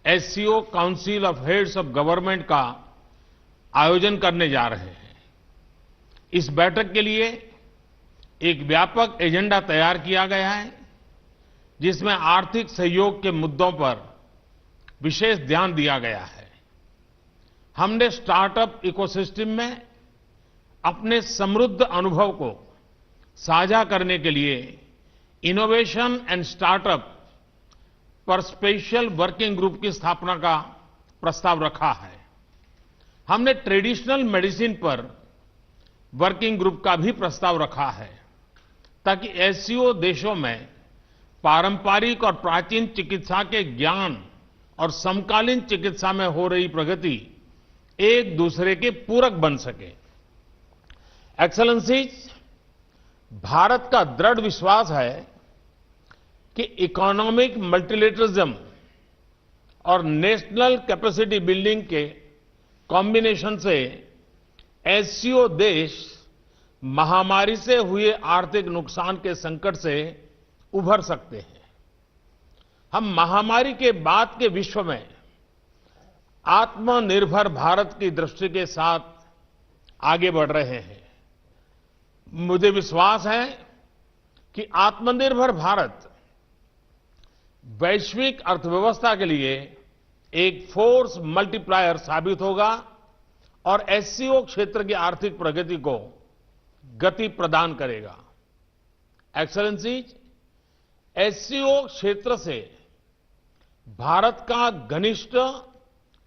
SCO council of heads of government का आयोजन करने जा रहे हैं। इस बैठक के लिए एक व्यापक एजेंडा तैयार किया गया है, जिसमें आर्थिक सहयोग के मुद्दों पर विशेष ध्यान दिया गया है। हमने स्टार्टअप इकोसिस्टम में अपने समृद्ध अनुभव को साझा करने के लिए इनोवेशन एंड स्टार्टअप पर स्पेशल वर्किंग ग्रुप की स्थापना का प्रस्ताव रखा है। हमने ट्रेडिशनल मेडिसिन पर वर्किंग ग्रुप का भी प्रस्ताव रखा है, ताकि एससीओ देशों में पारंपरिक और प्राचीन चिकित्सा के ज्ञान और समकालीन चिकित्सा में हो रही प्रगति एक दूसरे के पूरक बन सके। एक्सेलेंसीज, भारत का दृढ़ विश्वास है कि इकोनॉमिक मल्टीलेटरिज्म और नेशनल कैपेसिटी बिल्डिंग के कॉम्बिनेशन से एससीओ देश महामारी से हुए आर्थिक नुकसान के संकट से उभर सकते हैं। हम महामारी के बाद के विश्व में आत्मनिर्भर भारत की दृष्टि के साथ आगे बढ़ रहे हैं। मुझे विश्वास है कि आत्मनिर्भर भारत वैश्विक अर्थव्यवस्था के लिए एक फोर्स मल्टीप्लायर साबित होगा और एससीओ क्षेत्र की आर्थिक प्रगति को गति प्रदान करेगा। एक्सेलेंसीज, एससीओ क्षेत्र से भारत का घनिष्ठ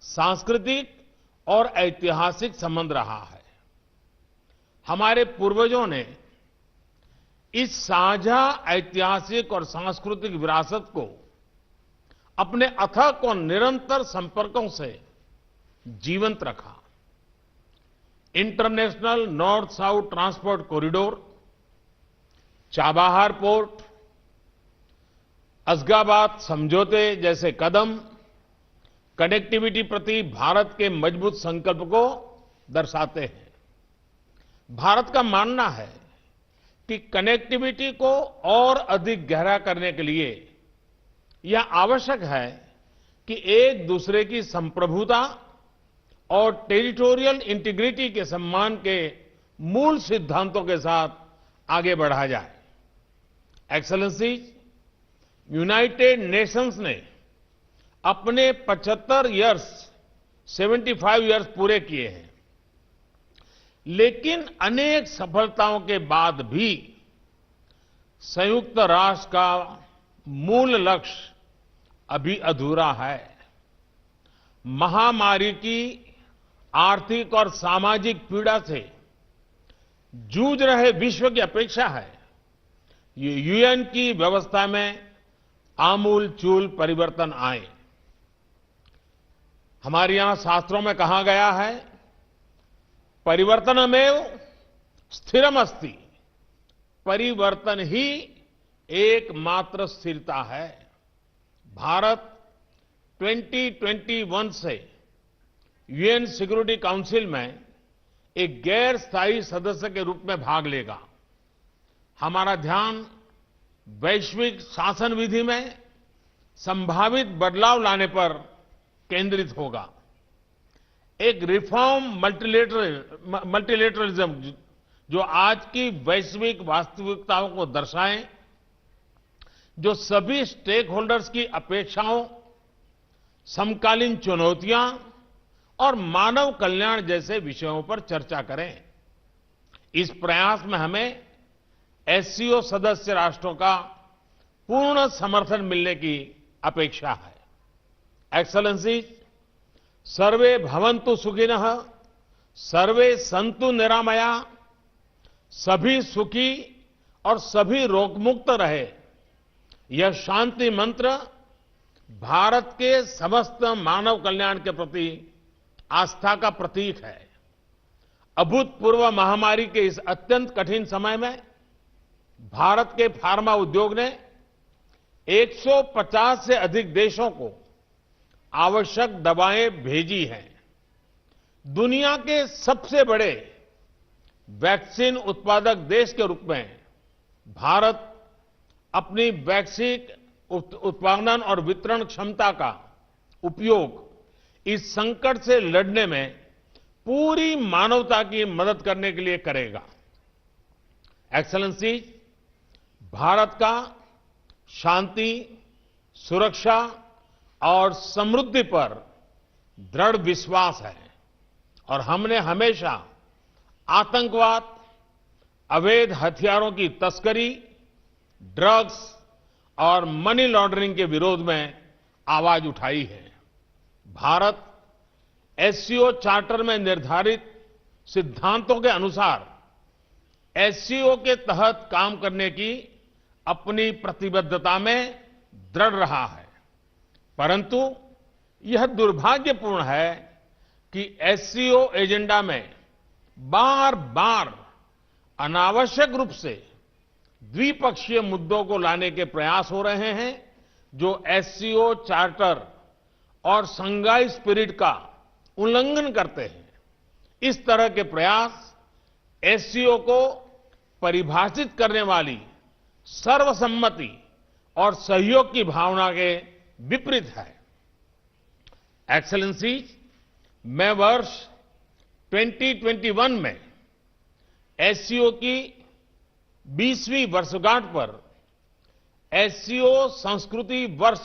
सांस्कृतिक और ऐतिहासिक संबंध रहा है। हमारे पूर्वजों ने इस साझा ऐतिहासिक और सांस्कृतिक विरासत को अपने अथक और निरंतर संपर्कों से जीवंत रखा। International north south transport corridor, Chabahar port, असगाबाद समझौते जैसे कदम कनेक्टिविटी प्रति भारत के मजबूत संकल्प को दर्शाते हैं। भारत का मानना है कि कनेक्टिविटी को और अधिक गहरा करने के लिए यह आवश्यक है कि एक दूसरे की संप्रभुता और टेरिटोरियल इंटीग्रिटी के सम्मान के मूल सिद्धांतों के साथ आगे बढ़ा जाए। एक्सेलेंसीज, यूनाइटेड नेशंस ने अपने 75 इयर्स पूरे किए हैं, लेकिन अनेक सफलताओं के बाद भी संयुक्त राष्ट्र का मूल लक्ष्य अभी अधूरा है। महामारी की आर्थिक और सामाजिक पीड़ा से जूझ रहे विश्व की अपेक्षा है ये यूएन की व्यवस्था में आमूलचूल परिवर्तन आए। हमारे यहां शास्त्रों में कहा गया है, परिवर्तनमेव स्थिरमस्ति, परिवर्तन ही एकमात्र स्थिरता है। भारत 2021 से यूएन सिक्योरिटी काउंसिल में एक गैर स्थायी सदस्य के रूप में भाग लेगा। हमारा ध्यान वैश्विक शासन विधि में संभावित बदलाव लाने पर केंद्रित होगा। एक रिफॉर्म मल्टीलेटरलिज्म जो आज की वैश्विक वास्तविकताओं को दर्शाए, जो सभी स्टेक होल्डर्स की अपेक्षाओं, समकालीन चुनौतियां और मानव कल्याण जैसे विषयों पर चर्चा करें। इस प्रयास में हमें एससीओ सदस्य राष्ट्रों का पूर्ण समर्थन मिलने की अपेक्षा है। एक्सेलेंसीज, सर्वे भवन्तु सुखिनः, सर्वे सन्तु निरामया, सभी सुखी और सभी रोगमुक्त रहे, यह शांति मंत्र भारत के समस्त मानव कल्याण के प्रति आस्था का प्रतीक है। अभूतपूर्व महामारी के इस अत्यंत कठिन समय में भारत के फार्मा उद्योग ने 150 से अधिक देशों को आवश्यक दवाएं भेजी हैं। दुनिया के सबसे बड़े वैक्सीन उत्पादक देश के रूप में भारत अपनी वैक्सीन उत्पादन और वितरण क्षमता का उपयोग इस संकट से लड़ने में पूरी मानवता की मदद करने के लिए करेगा। एक्सेलेंसी, भारत का शांति, सुरक्षा और समृद्धि पर दृढ़ विश्वास है और हमने हमेशा आतंकवाद, अवैध हथियारों की तस्करी, ड्रग्स और मनी लॉन्ड्रिंग के विरोध में आवाज उठाई है। भारत एससीओ चार्टर में निर्धारित सिद्धांतों के अनुसार एससीओ के तहत काम करने की अपनी प्रतिबद्धता में दृढ़ रहा है, परंतु यह दुर्भाग्यपूर्ण है कि एससीओ एजेंडा में बार बार अनावश्यक रूप से द्विपक्षीय मुद्दों को लाने के प्रयास हो रहे हैं, जो एससीओ चार्टर और शंघाई स्पिरिट का उल्लंघन करते हैं। इस तरह के प्रयास एससीओ को परिभाषित करने वाली सर्वसम्मति और सहयोग की भावना के विपरीत है। एक्सेलेंसी, मैं वर्ष 2021 में एससीओ की 20वीं वर्षगांठ पर एससीओ संस्कृति वर्ष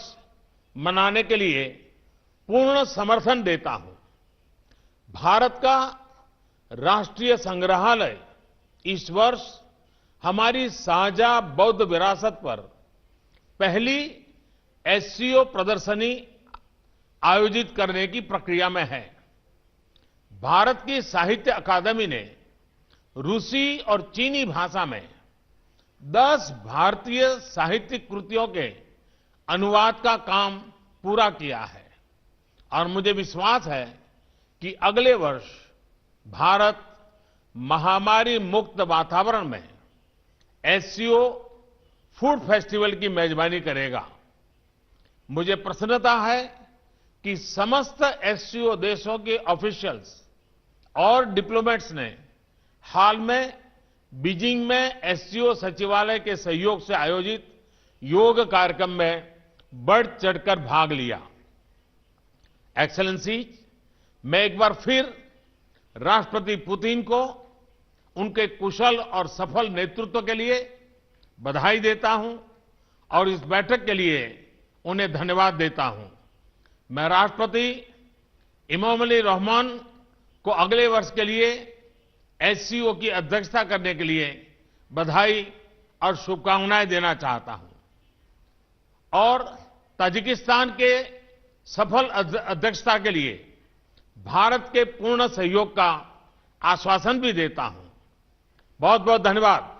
मनाने के लिए पूर्ण समर्थन देता हूं। भारत का राष्ट्रीय संग्रहालय इस वर्ष हमारी साझा बौद्ध विरासत पर पहली एससीओ प्रदर्शनी आयोजित करने की प्रक्रिया में है। भारत की साहित्य अकादमी ने रूसी और चीनी भाषा में 10 भारतीय साहित्यिक कृतियों के अनुवाद का काम पूरा किया है और मुझे विश्वास है कि अगले वर्ष भारत महामारी मुक्त वातावरण में एससीओ फूड फेस्टिवल की मेजबानी करेगा। मुझे प्रसन्नता है कि समस्त एससीओ देशों के ऑफिशियल्स और डिप्लोमेट्स ने हाल में बीजिंग में एससीओ सचिवालय के सहयोग से आयोजित योग कार्यक्रम में बढ़ चढ़कर भाग लिया। एक्सेलेंसी, मैं एक बार फिर राष्ट्रपति पुतिन को उनके कुशल और सफल नेतृत्व के लिए बधाई देता हूं और इस बैठक के लिए उन्हें धन्यवाद देता हूं। मैं राष्ट्रपति इमामोली रहमान को अगले वर्ष के लिए एससीओ की अध्यक्षता करने के लिए बधाई और शुभकामनाएं देना चाहता हूं और ताजिकिस्तान के सफल अध्यक्षता के लिए भारत के पूर्ण सहयोग का आश्वासन भी देता हूं। बहुत बहुत धन्यवाद।